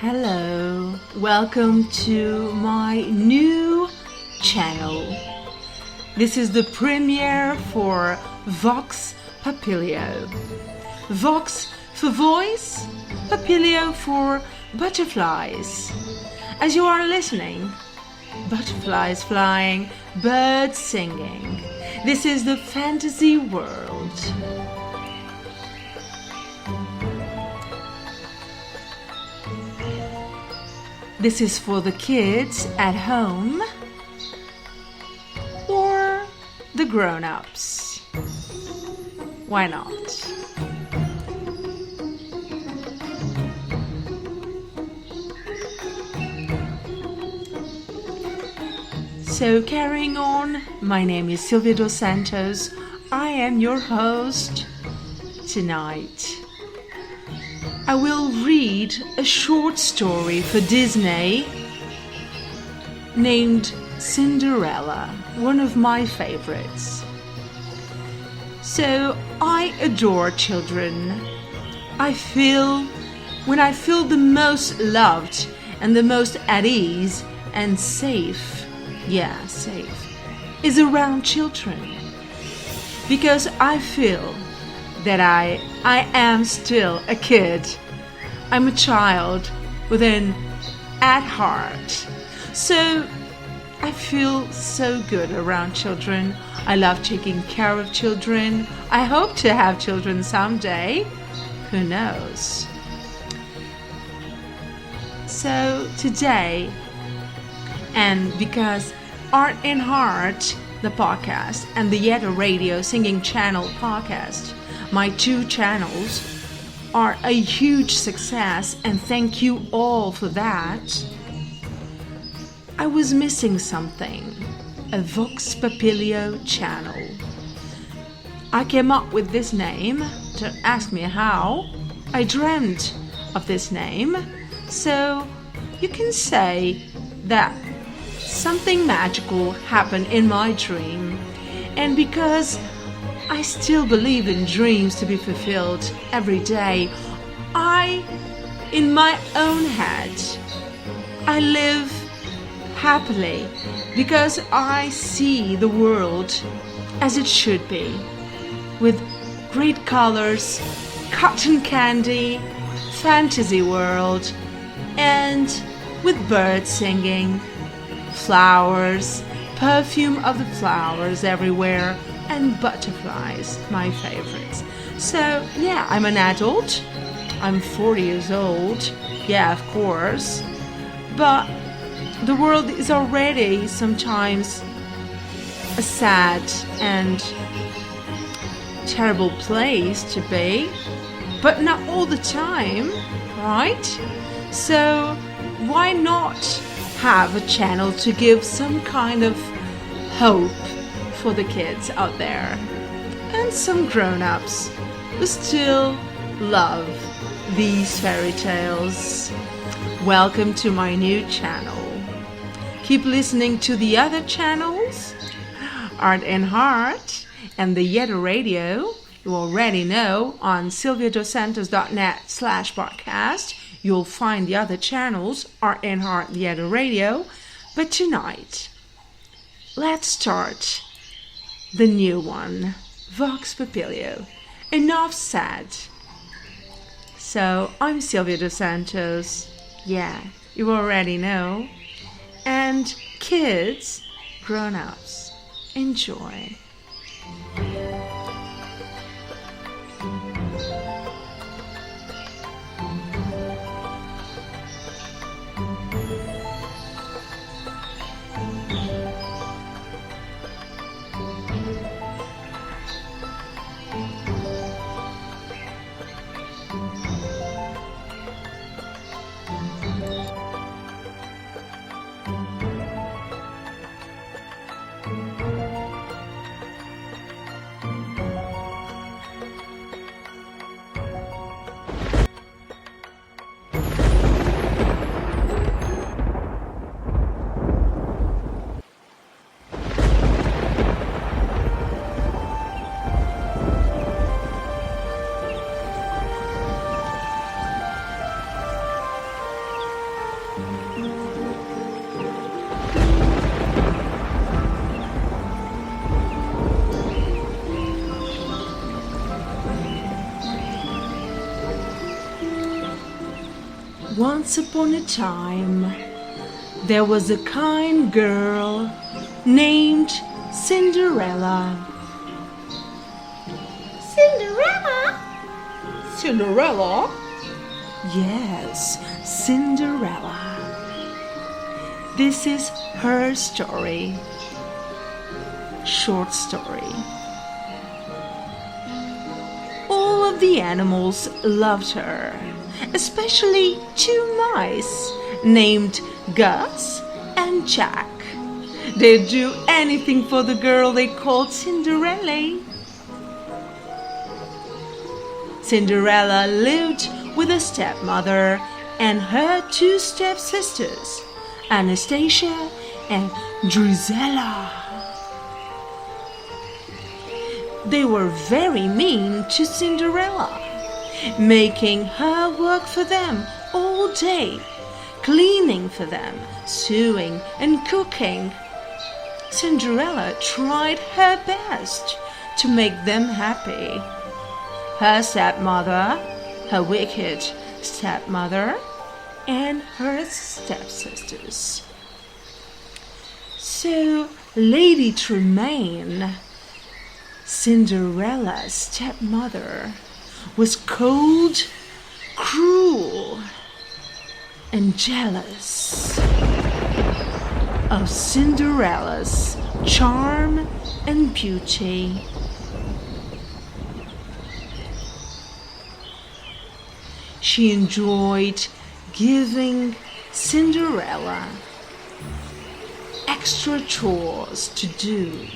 Hello, welcome to my new channel. This is the premiere for Vox Papilio. Vox for voice, Papilio for butterflies. As you are listening, butterflies flying, birds singing. This is the fantasy world. This is for the kids at home or the grown-ups. Why not? So carrying on, my name is Silvia dos Santos. I am your host tonight. I will read a short story for Disney named Cinderella, one of my favorites. So I adore children. When I feel the most loved and the most at ease and safe, is around children. Because I feel that I am still a kid. I'm a child at heart. So I feel so good around children. I love taking care of children. I hope to have children someday. Who knows? So today, and because Art and Heart, the podcast, and the Yeda Radio Singing Channel podcast, my two channels, are a huge success, and thank you all for that. I was missing something, a Vox Papilio channel. I came up with this name. Don't ask me how. I dreamt of this name. So you can say that something magical happened in my dream. And because I still believe in dreams to be fulfilled every day, in my own head, I live happily because I see the world as it should be, with great colors, cotton candy, fantasy world, and with birds singing, flowers, perfume of the flowers everywhere, and butterflies, my favorites. So, yeah, I'm an adult. I'm 40 years old. Yeah, of course. But the world is already sometimes a sad and terrible place to be. But not all the time, right? So, why not have a channel to give some kind of hope for the kids out there, and some grown-ups who still love these fairy tales. Welcome to my new channel. Keep listening to the other channels, Art and Heart and the Yeda Radio. You already know on silviadosantos.net/podcast. You'll find the other channels, Art and Heart, the Yeda Radio. But tonight, let's start the new one, Vox Papilio. Enough said. So, I'm Silvia dos Santos. Yeah, you already know. And kids, grown-ups, enjoy. Once upon a time, there was a kind girl named Cinderella. Cinderella? Cinderella? Yes, Cinderella. This is her story. Short story. All of the animals loved her, especially two mice named Gus and Jack. They'd do anything for the girl they called Cinderella. Cinderella lived with a stepmother and her two stepsisters, Anastasia and Drizella. They were very mean to Cinderella, making her work for them all day, cleaning for them, sewing and cooking. Cinderella tried her best to make them happy. Her stepmother, her wicked stepmother, and her stepsisters. So Lady Tremaine, Cinderella's stepmother, was cold, cruel, and jealous of Cinderella's charm and beauty. She enjoyed giving Cinderella extra chores to do,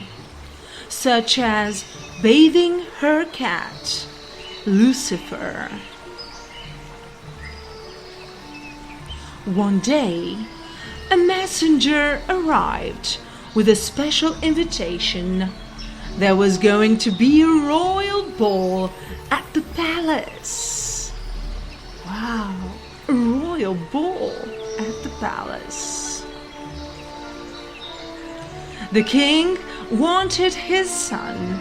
such as bathing her cat, Lucifer. One day, a messenger arrived with a special invitation. There was going to be a royal ball at the palace. Wow, a royal ball at the palace. The king wanted his son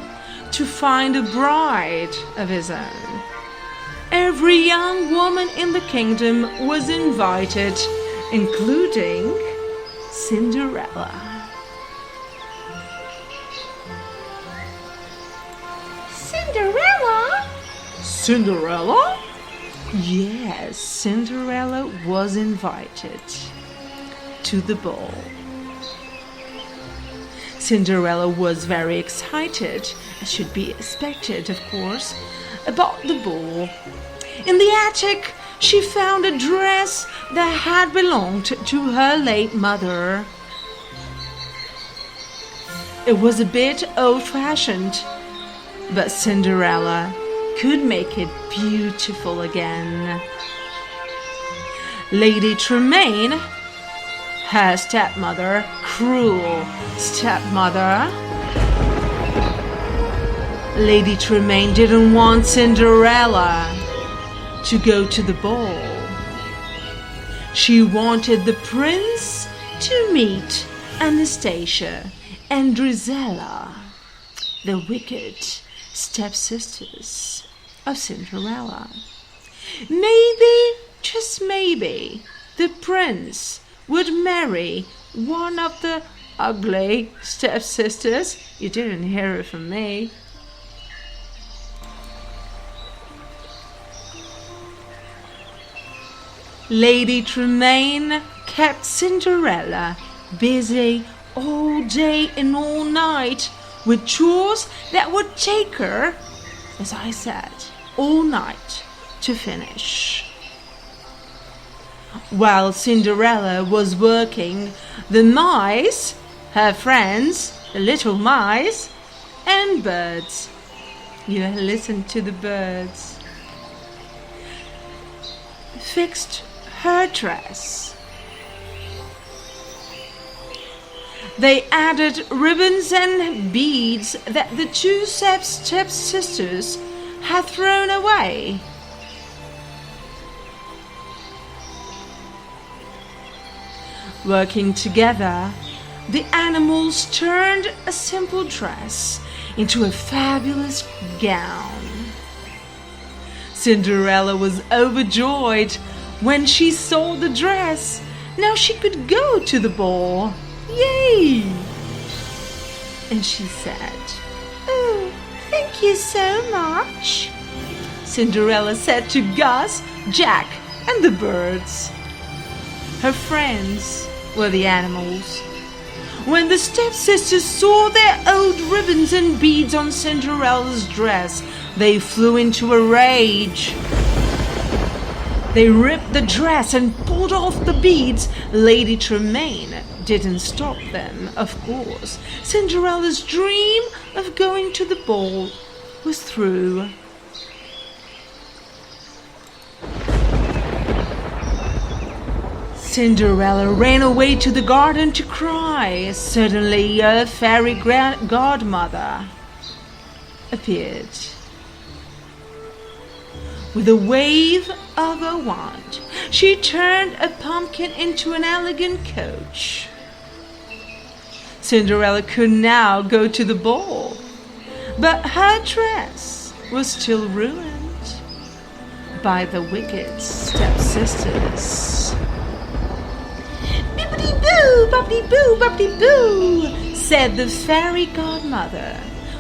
to find a bride of his own. Every young woman in the kingdom was invited, including Cinderella. Cinderella? Cinderella? Yes, Cinderella was invited to the ball. Cinderella was very excited, as should be expected, of course, about the ball. In the attic, she found a dress that had belonged to her late mother. It was a bit old-fashioned, but Cinderella could make it beautiful again. Lady Tremaine, her stepmother, cruel stepmother, Lady Tremaine didn't want Cinderella to go to the ball. She wanted the prince to meet Anastasia and Drizella, the wicked stepsisters of Cinderella. Maybe, just maybe, the prince would marry one of the ugly stepsisters. You didn't hear it from me. Lady Tremaine kept Cinderella busy all day and all night with chores that would take her, as I said, all night to finish. While Cinderella was working, the mice, her friends, the little mice, and birds, you listen to the birds, fixed her dress. They added ribbons and beads that the two stepsisters had thrown away. Working together, the animals turned a simple dress into a fabulous gown. Cinderella was overjoyed when she saw the dress. Now she could go to the ball. Yay! And she said, "Oh, thank you so much," Cinderella said to Gus, Jack, and the birds. Her friends were the animals. When the stepsisters saw their old ribbons and beads on Cinderella's dress, they flew into a rage. They ripped the dress and pulled off the beads. Lady Tremaine didn't stop them, of course. Cinderella's dream of going to the ball was through. Cinderella ran away to the garden to cry. Suddenly, a fairy godmother appeared. With a wave of a wand, she turned a pumpkin into an elegant coach. Cinderella could now go to the ball, but her dress was still ruined by the wicked stepsisters. "Bibbidi-boo, bobbidi-boo, bobbidi-boo," said the fairy godmother,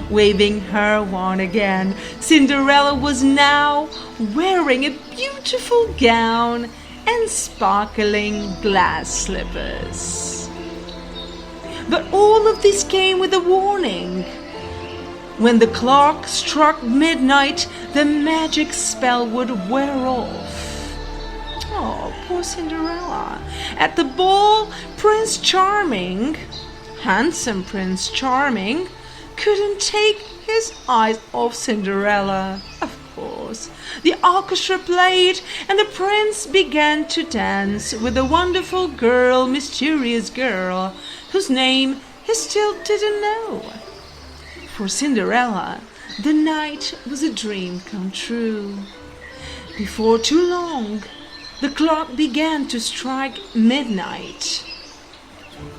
waving her wand again. Cinderella was now wearing a beautiful gown and sparkling glass slippers. But all of this came with a warning. When the clock struck midnight, the magic spell would wear off. Oh, poor Cinderella. At the ball, Prince Charming, handsome Prince Charming, couldn't take his eyes off Cinderella. Of course, the orchestra played and the prince began to dance with a wonderful girl, mysterious girl, whose name he still didn't know. For Cinderella, the night was a dream come true. Before too long, the clock began to strike midnight.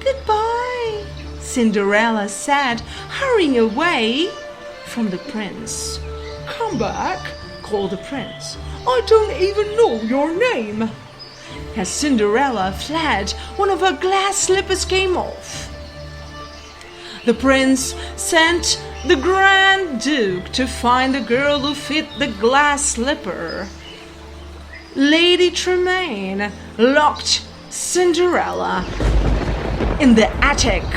"Goodbye," Cinderella said, hurrying away from the prince. "Come back," called the prince. "I don't even know your name." As Cinderella fled, one of her glass slippers came off. The prince sent the Grand Duke to find the girl who fit the glass slipper. Lady Tremaine locked Cinderella in the attic,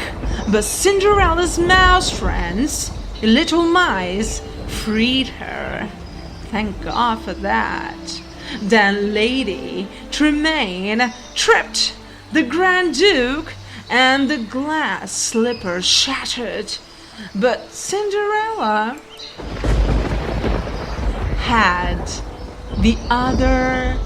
but Cinderella's mouse friends, the little mice, freed her. Thank God for that. Then Lady Tremaine tripped the Grand Duke and the glass slipper shattered. But Cinderella had the other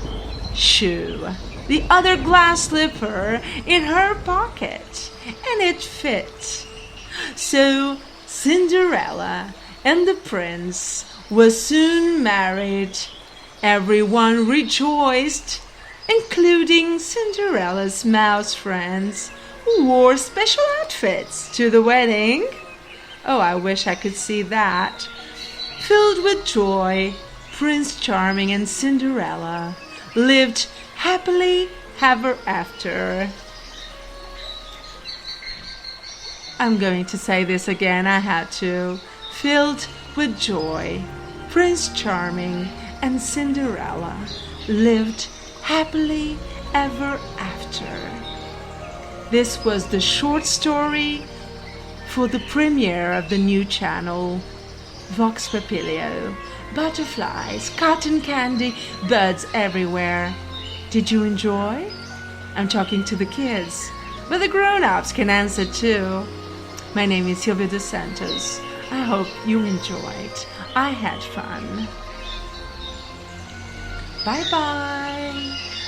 shoe, the other glass slipper in her pocket, and it fit. So Cinderella and the prince were soon married. Everyone rejoiced, including Cinderella's mouse friends, who wore special outfits to the wedding. Oh, I wish I could see that. Filled with joy, Prince Charming and Cinderella lived happily ever after. I'm going to say this again, I had to. Filled with joy, Prince Charming and Cinderella lived happily ever after. This was the short story for the premiere of the new channel, Vox Papilio. Butterflies, cotton candy, birds everywhere. Did you enjoy? I'm talking to the kids, but the grown-ups can answer too. My name is Silvia dos Santos. I hope you enjoyed. I had fun. Bye-bye.